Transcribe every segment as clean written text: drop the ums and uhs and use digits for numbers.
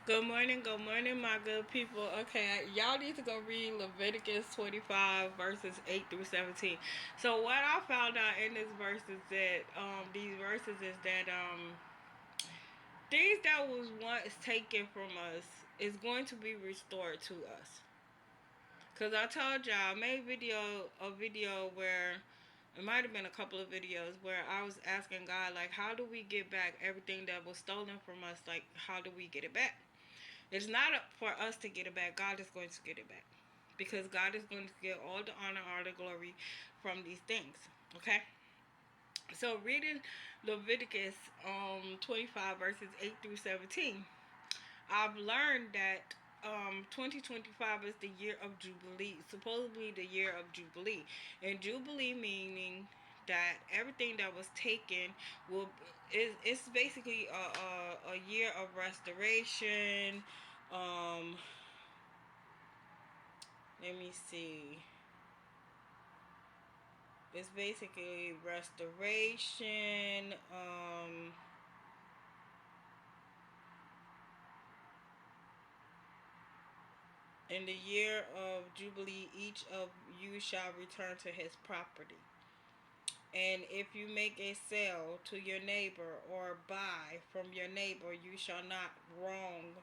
Good morning, my good people. Okay, y'all need to go read Leviticus 25 verses 8 through 17. So what I found out in this verse is that these verses is that things that was once taken from us is going to be restored to us. Cause I told y'all I made a video where it might have been a couple of videos where I was asking God like, how do we get back everything that was stolen from us? Like, how do we get it back? It's not up for us to get it back. God is going to get it back. Because God is going to get all the honor, all the glory from these things. Okay? So reading Leviticus 25 verses 8 through 17, I've learned that 2025 is the year of Jubilee. Supposedly the year of Jubilee. And Jubilee meaning that everything that was taken will is it's basically a year of restoration. um Let me see. It's basically restoration. In the year of Jubilee, each of you shall return to his property. And if you make a sale to your neighbor or buy from your neighbor, you shall not wrong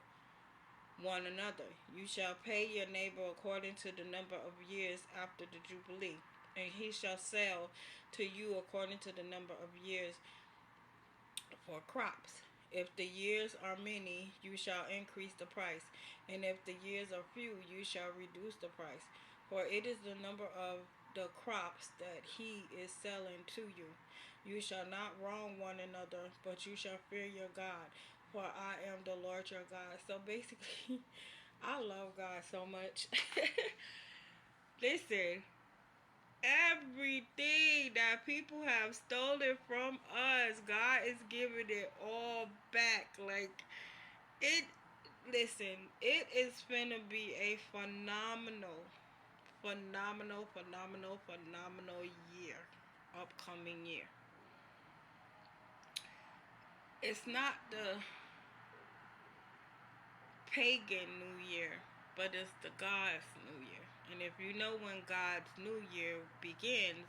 one another. You shall pay your neighbor according to the number of years after the Jubilee, and he shall sell to you according to the number of years for crops. If the years are many, you shall increase the price, and if the years are few, you shall reduce the price. For it is the number of the crops that he is selling to you. You shall not wrong one another, but you shall fear your God, for I am the Lord your God. So basically, I love God so much. Listen, everything that people have stolen from us, God is giving it all back. Like, it, listen, it is finna be a phenomenal year. Upcoming year. It's not the pagan new year, but it's the God's new year. And if you know when God's new year begins,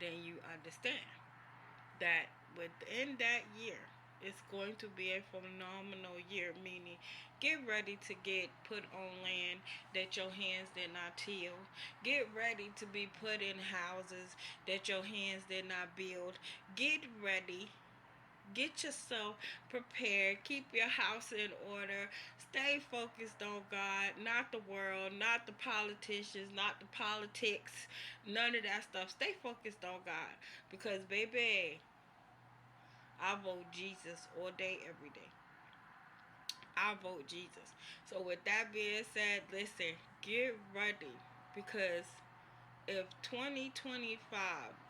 then you understand that within that year it's going to be a phenomenal year, meaning get ready to get put on land that your hands did not till. Get ready to be put in houses that your hands did not build. Get ready. Get yourself prepared. Keep your house in order. Stay focused on God, not the world, not the politicians, not the politics, none of that stuff. Stay focused on God. Because, baby, I vote Jesus all day, every day. I vote Jesus. So, with that being said, listen, get ready. Because if 2025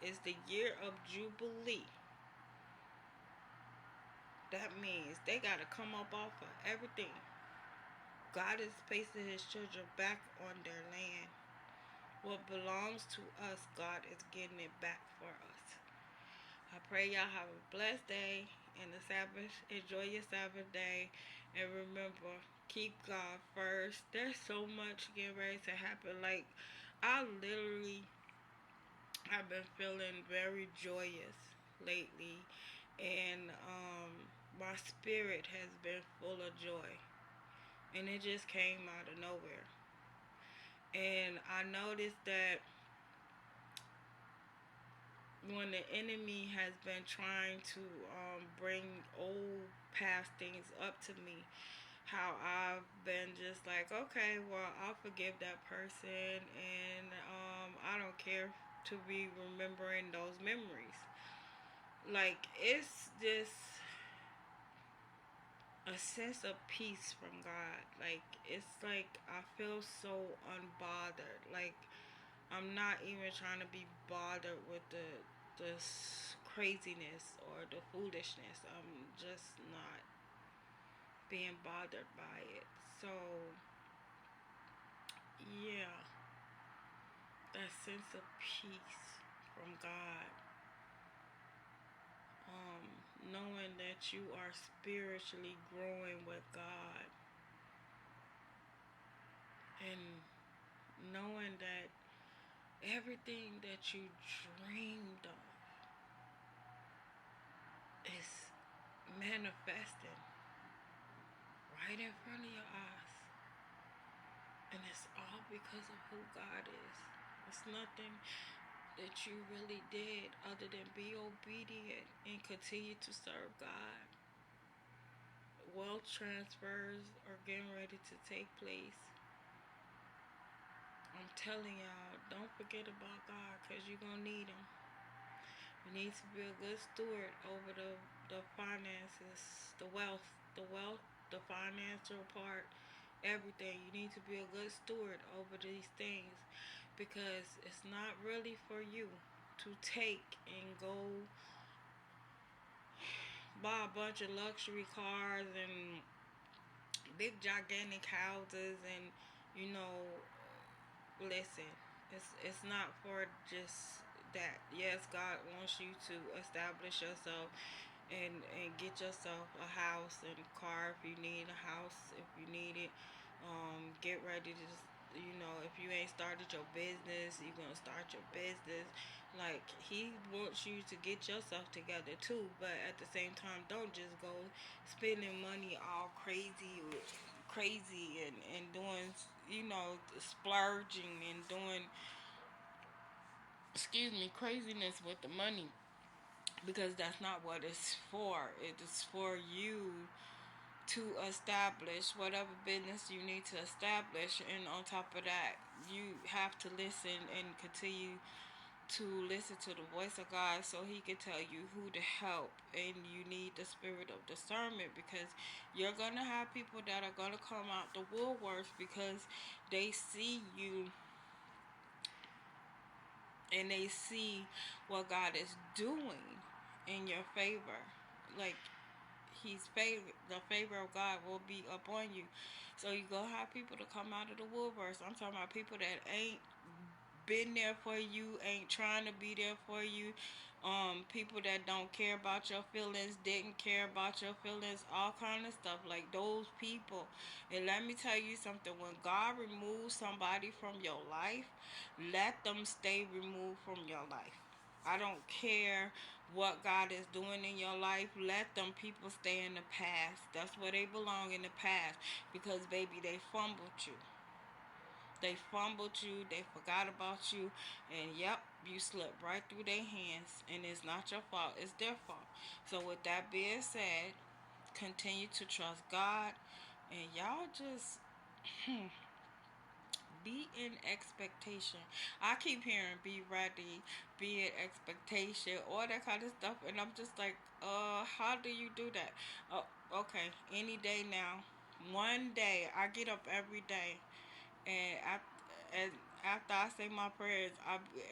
is the year of Jubilee, that means they got to come up off of everything. God is placing his children back on their land. What belongs to us, God is getting it back for us. I pray y'all have a blessed day in the Sabbath. Enjoy your Sabbath day. And remember, keep God first. There's so much getting ready to happen. Like, I literally have been feeling very joyous lately. And my spirit has been full of joy. And it just came out of nowhere. And I noticed that when the enemy has been trying to bring old past things up to me, how I've been just like, okay, well, I'll forgive that person, and I don't care to be remembering those memories. Like, it's just a sense of peace from God. Like, it's like I feel so unbothered. Like, I'm not even trying to be bothered with this craziness or the foolishness. I'm just not being bothered by it. So yeah, that sense of peace from God. Knowing that you are spiritually growing with God. Everything that you dreamed of is manifesting right in front of your eyes. And it's all because of who God is. It's nothing that you really did other than be obedient and continue to serve God. Wealth transfers are getting ready to take place. I'm telling y'all, don't forget about God, because you're going to need Him. You need to be a good steward over the finances, the financial part, everything. You need to be a good steward over these things, because it's not really for you to take and go buy a bunch of luxury cars and big gigantic houses and, you know, listen, it's not for just that. Yes, God wants you to establish yourself and get yourself a house and car if you need a house, if you need it. Get ready to just, you know, if you ain't started your business, you're gonna start your business. Like, He wants you to get yourself together too, but at the same time, don't just go spending money all crazy and doing, you know, splurging and doing, craziness with the money, because that's not what it's for. It is for you to establish whatever business you need to establish, and on top of that, you have to listen and continue to listen to the voice of God, so He can tell you who to help. And you need the spirit of discernment, because you're gonna have people that are gonna come out the woodworks because they see you and they see what God is doing in your favor. Like, the favor of God will be upon you. So you gonna have people to come out of the woodworks. I'm talking about people that ain't been there for you, ain't trying to be there for you. People that don't care about your feelings, didn't care about your feelings, all kind of stuff. Like those people. And let me tell you something, when God removes somebody from your life, let them stay removed from your life. I don't care what God is doing in your life. Let them people stay in the past. That's where they belong, in the past. Because baby, they fumbled you. They fumbled you, they forgot about you, and yep, you slipped right through their hands, and it's not your fault, it's their fault. So with that being said, continue to trust God, and y'all just be in expectation. I keep hearing be ready, be in expectation, all that kind of stuff, and I'm just like, how do you do that? Okay, any day now. One day, I get up every day, and and after I say my prayers,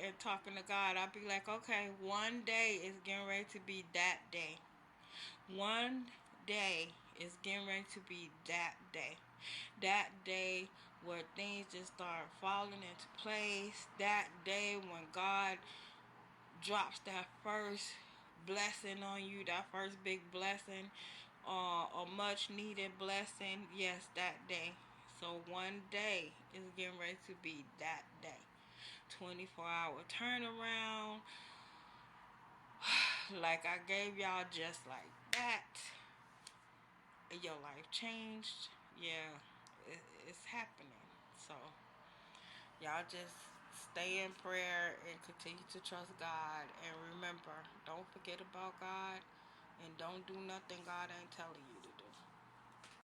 and talking to God, I'll be like, okay, one day is getting ready to be that day. One day is getting ready to be that day. That day where things just start falling into place. That day when God drops that first blessing on you, that first big blessing, a much needed blessing. Yes, that day. So one day is getting ready to be that day. 24-hour turnaround. Like I gave y'all just like that. Your life changed. Yeah, it's happening. So y'all just stay in prayer and continue to trust God. And remember, don't forget about God, and don't do nothing God ain't telling you to do.